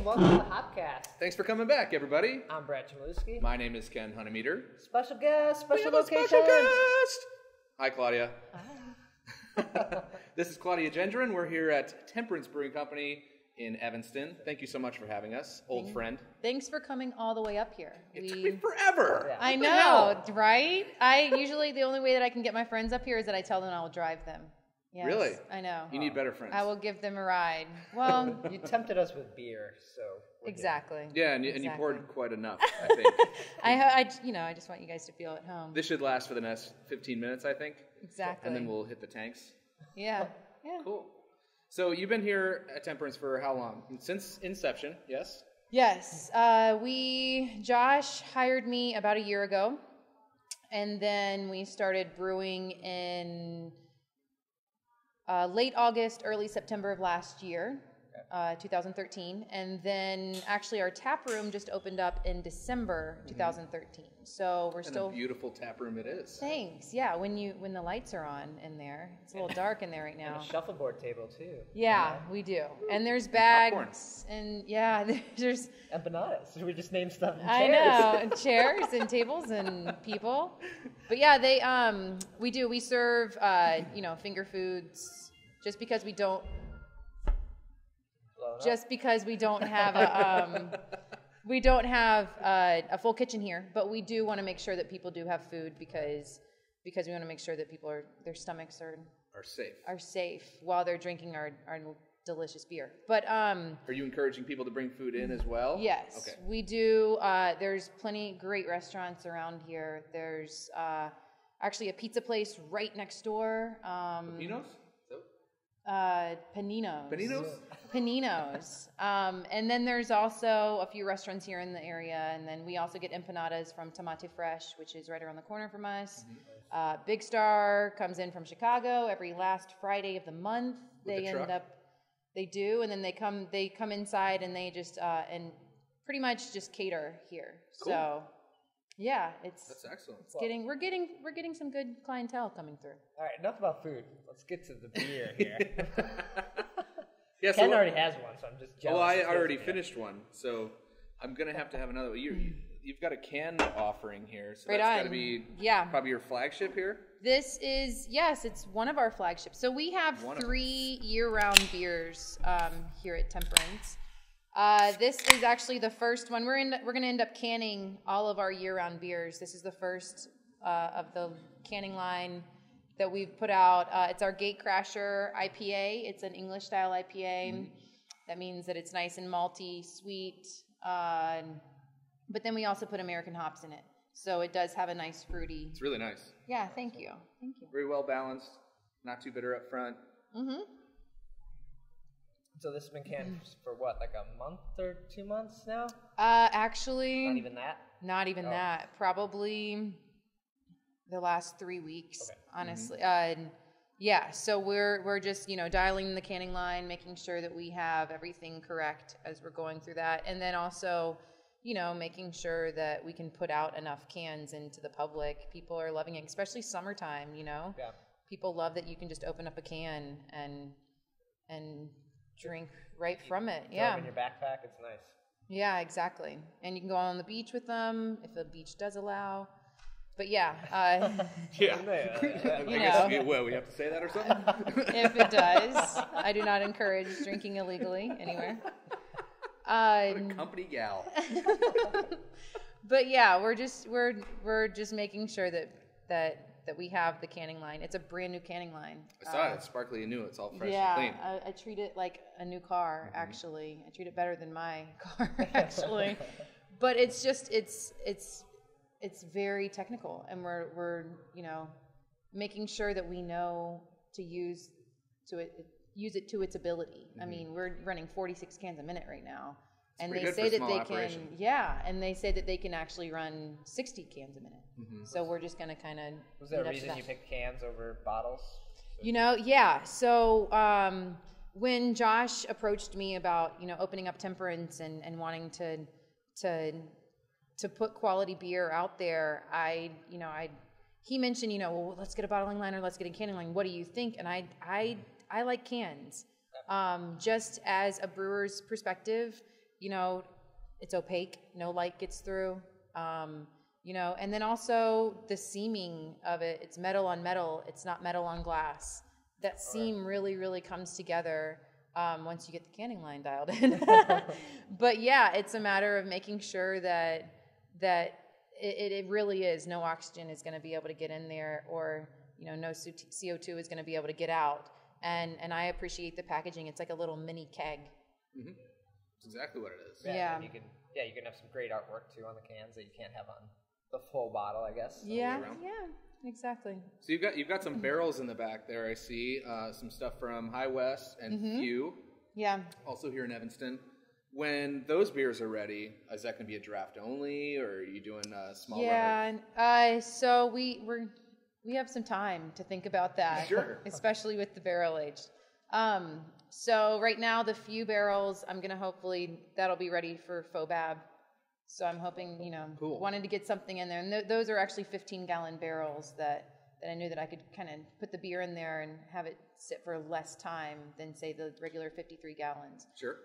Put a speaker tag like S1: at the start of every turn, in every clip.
S1: welcome to the Hopcast.
S2: Thanks for coming back, everybody.
S1: I'm Brad Chmielewski.
S2: My name is Ken Hunnemeder.
S1: Special guest, special
S2: We have
S1: location.
S2: a special guest. Hi, Claudia.
S1: Hi.
S2: This is Claudia Jendron. We're here at Temperance Beer Company in Evanston. Thank you so much for having us, old friend.
S3: Thanks for coming all the way up here.
S2: It took me forever.
S1: Yeah.
S3: I know, right? I usually, the only way that I can get my friends up here is that I tell them I will drive them. Yes,
S2: Really?
S3: I know.
S2: You need better friends.
S3: I will give them a ride. Well,
S1: You tempted us with beer, so we're
S3: exactly.
S2: Yeah, and you
S3: Exactly.
S2: poured quite enough, I think.
S3: I just want you guys to feel at home.
S2: This should last for the next 15 minutes, I think.
S3: Exactly.
S2: And then we'll hit the tanks.
S3: Yeah. Yeah.
S2: Cool. So you've been here at Temperance for how long? Since inception, yes?
S3: Yes. Josh hired me about a year ago, and then we started brewing in late August, early September of last year, 2013. And then actually our tap room just opened up in December 2013. So we're
S2: And
S3: still...
S2: a beautiful tap room it is.
S3: Thanks. Yeah, when the lights are on in there. It's a little dark in there right now.
S1: And a shuffleboard table, too.
S3: Yeah, we do. And there's bags.
S2: popcorn.
S3: And yeah, there's...
S1: Empanadas. So we just named stuff. And
S3: I
S1: chairs.
S3: know, and chairs and tables and people. But yeah, we serve finger foods just because we don't have a full kitchen here, but we do want to make sure that people do have food because we want to make sure that their stomachs are safe while they're drinking our delicious beer. But
S2: Are you encouraging people to bring food in as well?
S3: yes,
S2: Okay.
S3: we do. There's plenty great restaurants around here. There's actually a pizza place right next door.
S2: Paninos?
S3: Panino's.
S2: Paninos?
S3: Paninos. And then there's also a few restaurants here in the area. And then we also get empanadas from Tomate Fresh, which is right around the corner from us. Big Star comes in from Chicago every last Friday of the month. They do. And then they come inside and they just, and pretty much just cater here.
S2: Cool.
S3: So yeah,
S2: That's excellent.
S3: we're getting some good clientele coming through.
S1: All right, enough about food. Let's get to the beer here.
S2: Yeah,
S1: Ken already has one, so I'm just jealous.
S2: Well, I
S1: of his
S2: already
S1: beer.
S2: finished one, so I'm going to have another one. You've got a can offering here, so
S3: Right
S2: that's
S3: on.
S2: got to be
S3: Yeah.
S2: probably your flagship here.
S3: This is, yes, it's one of our flagships. So we have
S2: One of
S3: 3 year-round beers here at Temperance. This is actually the first one. We're going to end up canning all of our year-round beers. This is the first of the canning line that we've put out. It's our Gatecrasher IPA. It's an English-style IPA. That means that it's nice and malty, sweet. But then we also put American hops in it. So it does have a nice fruity.
S2: It's really nice.
S3: Yeah, thank you. Thank you.
S2: Very well balanced, not too bitter up front.
S3: Mm-hmm.
S1: So this has been canned for what, like a month or 2 months now?
S3: Actually,
S1: Not even that?
S3: not even
S1: Oh.
S3: that. Probably the last 3 weeks,
S1: Okay.
S3: honestly. Yeah, so we're just dialing the canning line, making sure that we have everything correct as we're going through that, and then also making sure that we can put out enough cans into the public. People are loving it, especially summertime.
S1: Yeah.
S3: People love that you can just open up a can and drink right from it.
S1: Throw
S3: Yeah.
S1: them in your backpack. It's nice.
S3: Yeah, exactly. And you can go on the beach with them if the beach does allow. But yeah,
S2: Yeah.
S3: You
S2: I guess
S3: know.
S2: we have to say that or something?
S3: if it does, I do not encourage drinking illegally anywhere.
S2: What a company gal.
S3: But yeah, we're just making sure that we have the canning line. It's a brand new canning line.
S2: I saw it. It's sparkly and new. It's all fresh
S3: Yeah,
S2: and clean.
S3: I treat it like a new car. Actually, I treat it better than my car. Actually, but it's just it's very technical, and we're making sure that we know to use it to its ability. I mean, we're running 46 cans a minute right now, and they say that they can. Yeah, and they say that they can actually run 60 cans a minute. So we're just going to kind of.
S1: Was there a reason you picked cans over bottles?
S3: Yeah. So when Josh approached me about opening up Temperance and wanting to put quality beer out there, he mentioned well, let's get a bottling line or let's get a canning line. What do you think? And I like cans. Just as a brewer's perspective, it's opaque, no light gets through. And then also the seaming of it, it's metal on metal, it's not metal on glass. That seam really, really comes together once you get the canning line dialed in. But yeah, it's a matter of making sure that it really is, no oxygen is going to be able to get in there, or no CO2 is going to be able to get out. And I appreciate the packaging. It's like a little mini keg.
S2: Mm-hmm. That's exactly what it is.
S1: Yeah. You can have some great artwork too on the cans that you can't have on the full bottle, I guess.
S3: Yeah, exactly.
S2: So you've got some barrels in the back there. I see some stuff from High West and Few.
S3: Yeah.
S2: Also here in Evanston. When those beers are ready, is that going to be a draft only, or are you doing small?
S3: Yeah. So we have some time to think about that.
S2: Sure.
S3: Especially with the barrel aged. So right now the Few barrels, I'm gonna hopefully that'll be ready for FOBAB. So I'm hoping,
S2: Cool.
S3: wanted to get something in there, and those are actually 15-gallon barrels that I knew that I could kind of put the beer in there and have it sit for less time than say the regular 53 gallons.
S2: Sure.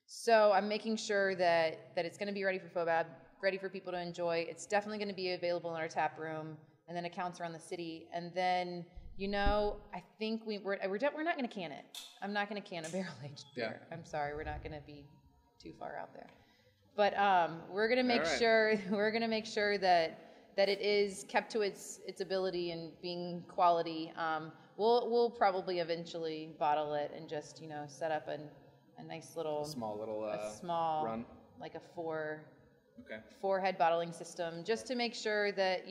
S3: So I'm making sure that it's going to be ready for FOBAB, ready for people to enjoy. It's definitely going to be available in our tap room, and then accounts around the city. And then, I think we're not going to can it. I'm not going to can a barrel-aged beer.
S2: Yeah.
S3: I'm sorry, we're not going to be too far out there. But we're going to make sure that it is kept to its ability and being quality. We'll probably eventually bottle it and just set up a nice little small
S2: run,
S3: like a four head bottling system, just to make sure that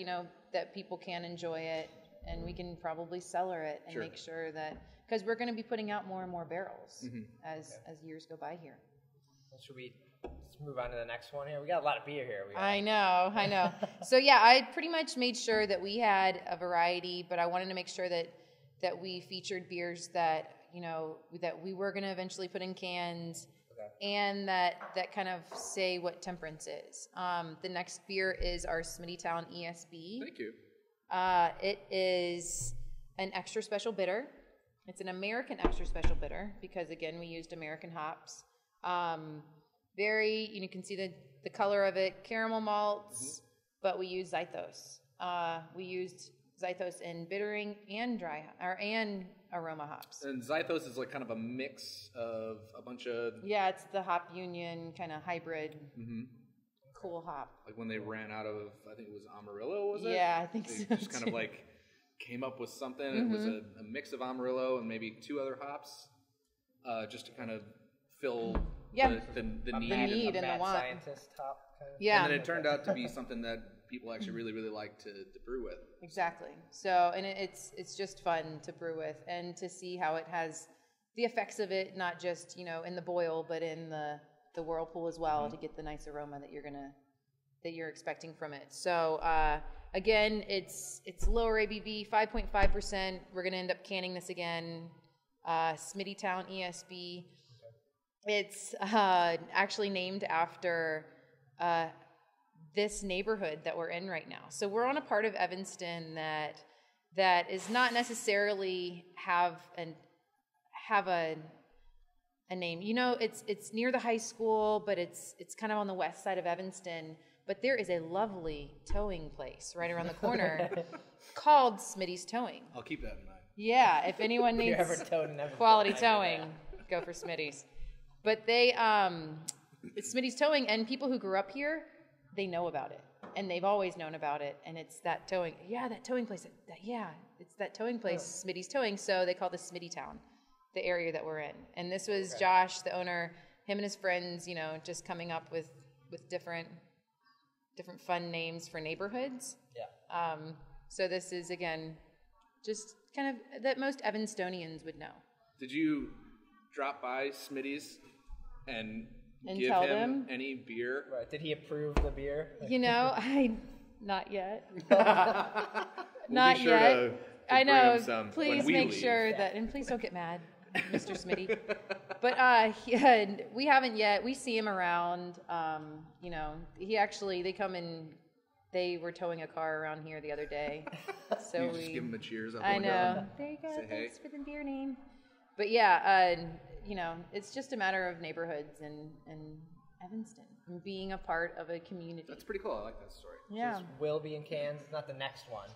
S3: that people can enjoy it, and we can probably cellar it and make sure that, because we're going to be putting out more and more barrels as years go by here.
S1: Well, should we just move on to the next one here? We got a lot of beer here.
S3: I know. So yeah, I pretty much made sure that we had a variety, but I wanted to make sure that we featured beers that that we were going to eventually put in cans, and that kind of say what Temperance is. The next beer is our Smittytown ESB.
S2: Thank you.
S3: It is an extra special bitter. It's an American extra special bitter because, again, we used American hops. You can see the color of it, caramel malts, but we used Zythos. We used Zythos in bittering and and aroma hops.
S2: And Zythos is like kind of a mix of a bunch of...
S3: Yeah, it's the Hop Union kind of hybrid, cool hop.
S2: Like when they ran out of, I think it was Amarillo, was it?
S3: Yeah, I think so.
S2: They just kind of like came up with something. It was a mix of Amarillo and maybe two other hops, just to kind of fill the need
S3: and the want.
S1: Scientist hop kind of.
S3: Yeah.
S2: And then it turned out to be something that people actually really, really like to brew with.
S3: Exactly. So, and it's just fun to brew with and to see how it has the effects of it, not just, in the boil, but in the whirlpool as well, to get the nice aroma that you're expecting from it. So, again, it's lower ABV, 5.5%. We're going to end up canning this again. Smittytown ESB. It's actually named after this neighborhood that we're in right now. So we're on a part of Evanston that is not necessarily have a name. It's near the high school, but it's kind of on the west side of Evanston. But there is a lovely towing place right around the corner called Smitty's Towing.
S2: I'll keep that in mind.
S3: Yeah, if anyone needs quality towing, go for Smitty's. But it's Smitty's Towing, and people who grew up here, they know about it, and they've always known about it. And it's that towing, that towing place. It's that towing place, Smitty's Towing. So they call this Smittytown, the area that we're in. And this was Josh, the owner, him and his friends, just coming up with different fun names for neighborhoods. Yeah. So this is, again, just kind of that most Evanstonians would know.
S2: Did you drop by Smitty's and give
S3: tell
S2: him
S3: them
S2: any beer?
S1: Right. Did he approve the beer?
S3: Not yet.
S2: Not
S3: yet. I know.
S2: Please
S3: make sure that, and please don't get mad, Mr. Smitty. But we haven't yet. We see him around. They come in. They were towing a car around here the other day. So
S2: you just give him a cheers.
S3: I know. There you go. Thanks for the beer name. But yeah, it's just a matter of neighborhoods and Evanston and being a part of a community.
S2: That's pretty cool. I like that story.
S3: Yeah.
S1: So this will be in cans. It's not the next one.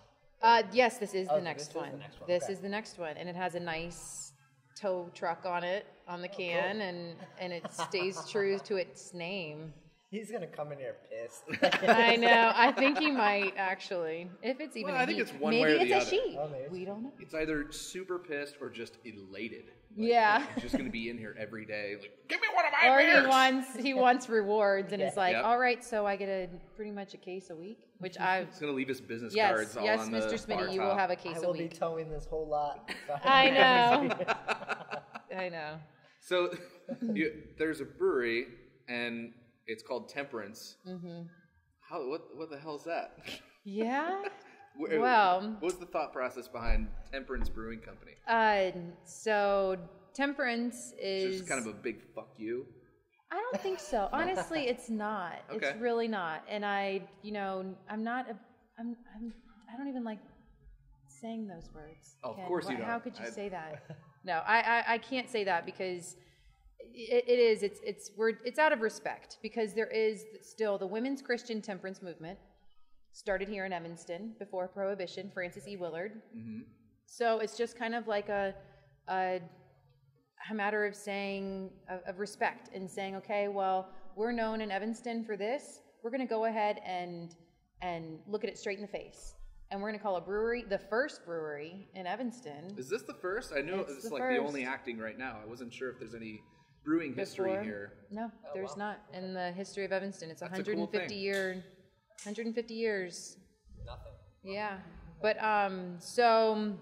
S3: Yes, this is the next one.
S1: Is the next one.
S3: This
S1: Okay.
S3: is the next one, and it has a nice tow truck on it on the can,
S1: cool.
S3: and it stays true to its name.
S1: He's gonna come in here pissed.
S3: I know. I think he might actually. If it's even
S2: Well,
S3: a
S2: I think
S3: he.
S2: it's one
S3: Maybe
S2: way or
S3: it's
S2: the
S3: a
S2: other.
S3: she.
S1: Oh, maybe it's
S3: We don't know.
S2: It's either super pissed or just elated.
S3: Yeah.
S2: He's just going to be in here every day. Like, give me one of my
S3: Or
S2: beers!
S3: he wants rewards, and
S1: Yeah.
S3: it's like,
S2: Yep.
S3: all right, so I get pretty much a case a week, which I've.
S2: He's going to leave his business
S3: Yes,
S2: cards all
S3: yes,
S2: on the
S3: Mr.
S2: bar
S3: Smitty, you will
S2: top.
S3: have a case
S1: I
S3: a
S1: will be
S3: week.
S1: towing this whole lot.
S3: I know. I know.
S2: So there's a brewery, and it's called Temperance. Mm-hmm. What the hell is that?
S3: Yeah.
S2: What was the thought process behind Temperance Brewing Company?
S3: So Temperance is
S2: Just kind of a big fuck you.
S3: I don't think so. Honestly, it's not.
S2: Okay.
S3: It's really not. And I don't even like saying those words.
S2: Oh, of
S3: Ken.
S2: course you don't.
S3: How could you say that? No, I can't say that because it's out of respect, because there is still the Women's Christian Temperance Movement started here in Evanston before Prohibition, Frances E. Willard. Mm-hmm. So it's just kind of like a matter of saying, of respect, and saying, okay, well, we're known in Evanston for this. We're going to go ahead and look at it straight in the face. And we're going to call a brewery the first brewery in Evanston.
S2: Is this the first? I know it's like the only acting right now. I wasn't sure if there's any brewing history here.
S3: No, there's not in the history of Evanston. It's
S2: That's
S3: 150
S2: a cool
S3: 150 years.
S1: Nothing.
S3: Yeah, but so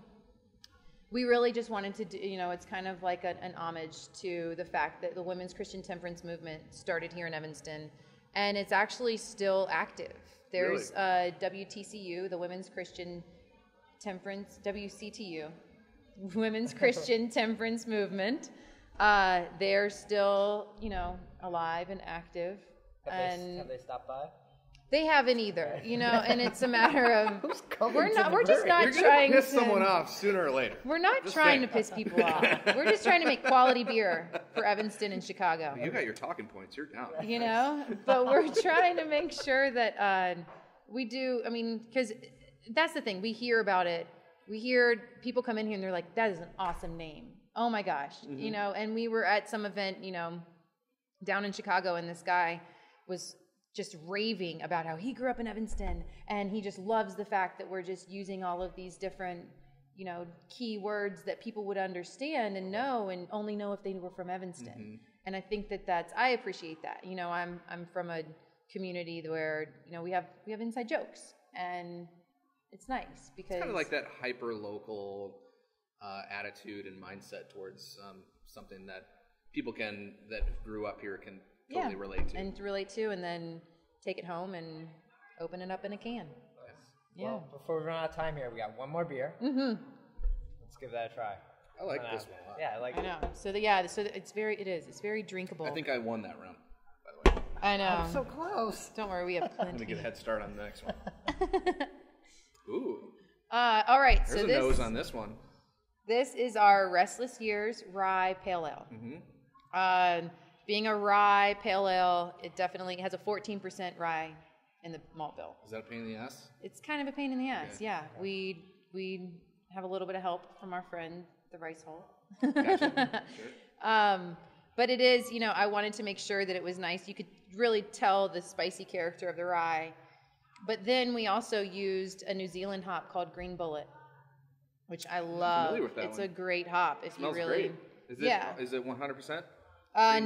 S3: we really just wanted to do, it's kind of like an homage to the fact that the Women's Christian Temperance Movement started here in Evanston, and it's actually still active. There's WTCU, the Women's Christian Temperance, WCTU, Women's Christian Temperance Movement. They're still, alive and active.
S1: Have they stopped by?
S3: They haven't either, and it's a matter of we're just not
S2: You're
S3: trying
S2: gonna piss
S3: to
S2: someone off sooner or later.
S3: We're not trying to piss people off. We're just trying to make quality beer for Evanston and Chicago.
S2: You got your talking points. You're down.
S3: But we're trying to make sure that we do. I mean, because that's the thing. We hear about it. We hear people come in here and they're like, "That is an awesome name. Oh my gosh,"
S2: Mm-hmm.
S3: And we were at some event, down in Chicago, and this guy was just raving about how he grew up in Evanston, and he just loves the fact that we're just using all of these different, key words that people would understand and know, and only know if they were from Evanston. Mm-hmm. And I think I appreciate that. I'm from a community where, we have inside jokes, and it's nice because
S2: It's kind of like that hyper local attitude and mindset towards something that people that grew up here can totally relate to.
S3: And to relate to, and then take it home and open it up in a can.
S1: Nice.
S3: Yeah.
S1: Well, before we run out of time here, we got one more beer.
S3: Mm-hmm.
S1: Let's give that a try.
S2: I like this one a lot.
S1: Yeah, I like
S3: I
S1: it.
S3: know. So it's very drinkable.
S2: I think I won that round, by the way.
S3: I know.
S1: I'm so close.
S3: Don't worry, we have
S2: I'm going to
S3: plenty.
S2: get a head start on the next one. Ooh.
S3: All right.
S2: There's
S3: so
S2: a nose on this one.
S3: This is our Restless Years Rye Pale Ale. Mm-hmm. Being a rye pale ale, it definitely has a 14% rye in the malt bill.
S2: Is that a pain in the ass?
S3: It's kind of a pain in the ass, yeah. We have a little bit of help from our friend, the Rice Hole.
S2: Gotcha. Sure.
S3: But it is, I wanted to make sure that it was nice. You could really tell the spicy character of the rye. But then we also used a New Zealand hop called Green Bullet, which I love.
S2: familiar with that
S3: It's
S2: one.
S3: a great hop. If
S2: Smells
S3: you really,
S2: great. Is it 100%?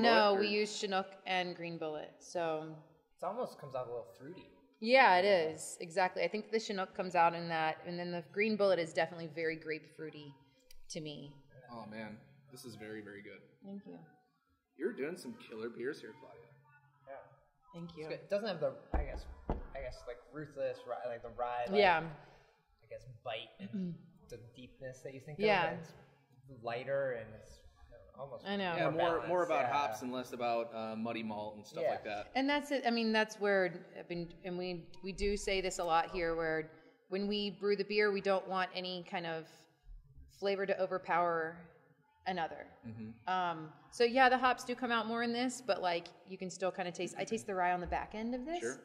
S3: no,
S2: Bullet,
S3: we use Chinook and Green Bullet. So
S1: It almost comes out a little fruity.
S3: yeah, it is exactly. I think the Chinook comes out in that, and then the Green Bullet is definitely very grapefruity to me.
S2: Oh man, this is very, very good.
S3: Thank you.
S2: You're doing some killer beers here, Claudia.
S1: Yeah.
S3: Thank you.
S1: It's good. It doesn't have the, I guess like ruthless, like the rye, like,
S3: Yeah.
S1: I guess bite and the deepness that you think
S3: Yeah.
S1: of. It's lighter and it's almost
S3: I know.
S2: Yeah, more
S1: balanced,
S2: about
S1: yeah.
S2: hops and less about muddy malt and stuff
S1: Yeah.
S2: like that.
S3: And that's it. I mean, that's where, and we do say this a lot here, where when we brew the beer, we don't want any kind of flavor to overpower another. So yeah, the hops do come out more in this, but like you can still kind of taste. I taste the rye on the back end of this.
S2: Sure.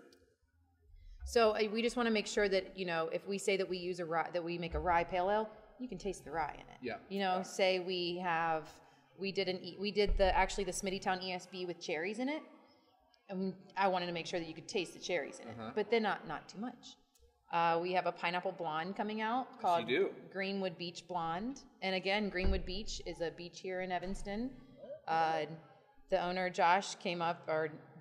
S3: So we just want to make sure that, you know, if we say that we use a rye, that we make a rye pale ale, you can taste the rye in it.
S2: Yeah.
S3: You know, say we did the Smittytown ESB with cherries in it, and I wanted to make sure that you could taste the cherries in it, but then not too much. We have a pineapple blonde coming out called Greenwood Beach Blonde, and again, Greenwood Beach is a beach here in Evanston. The owner Josh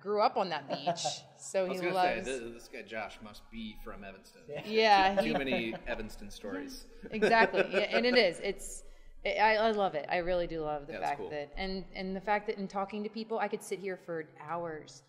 S3: grew up on that beach, so he loves.
S2: This guy Josh must be from Evanston.
S3: Yeah,
S2: too many Evanston stories.
S3: Exactly, yeah, and it is. I love it. I really do love the fact that, and the fact that in talking to people, I could sit here for hours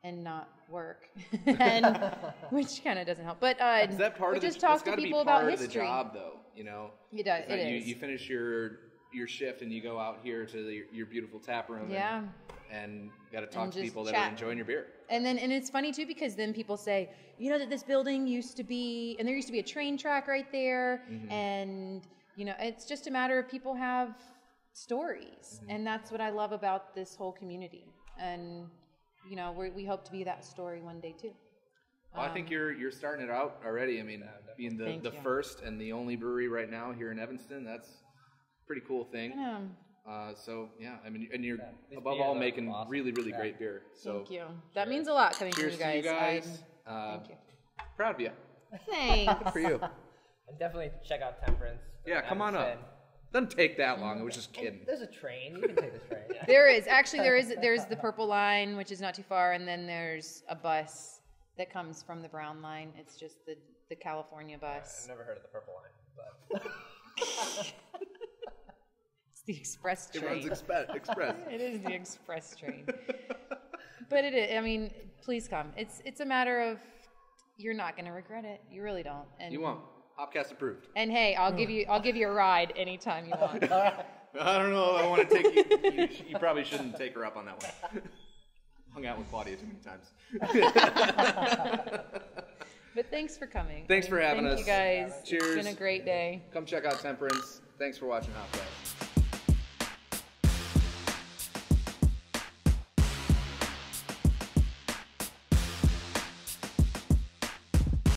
S3: and not work, and which kind of doesn't help. But
S2: is that part of
S3: just talk to people about history.
S2: The job, though, you know. It does. It is. You finish your shift and you go out here to your beautiful tap room.
S3: Yeah.
S2: And got to talk to people that are enjoying your beer.
S3: And it's funny too, because then people say, you know, that this building used to be, and there used to be a train track right there, and you know, it's just a matter of people have stories, and that's what I love about this whole community. And you know, we hope to be that story one day too.
S2: Well, I think you're starting it out already. I mean, being the first and the only brewery right now here in Evanston, that's a pretty cool thing. So yeah, I mean, and you're above all making really great beer. So
S3: thank you. That means a lot coming from you guys.
S2: To you guys.
S3: Thank you.
S2: Proud of you.
S3: Thanks.
S2: Good for you.
S1: And definitely check out Temperance.
S2: Yeah, come on up. Doesn't take that long. I was just kidding.
S1: There's a train. You can take the train. Yeah.
S3: There's the Purple Line, which is not too far, and then there's a bus that comes from the Brown Line. It's just the California bus.
S1: I've never heard of the Purple Line, but
S3: it's the express train.
S2: It runs express.
S3: It is the express train. But it is. I mean, please come. It's a matter of you're not going to regret it. You really don't. And
S2: you won't. Hopcast approved.
S3: And hey, I'll give you a ride anytime you want.
S2: I don't know if I want to take you. You probably shouldn't take her up on that one. Hung out with Claudia too many times.
S3: But thanks for coming.
S2: Thanks for having us.
S3: Thank you guys.
S2: Cheers.
S3: It's been a great day.
S2: Come check out Temperance. Thanks for watching Hopcast.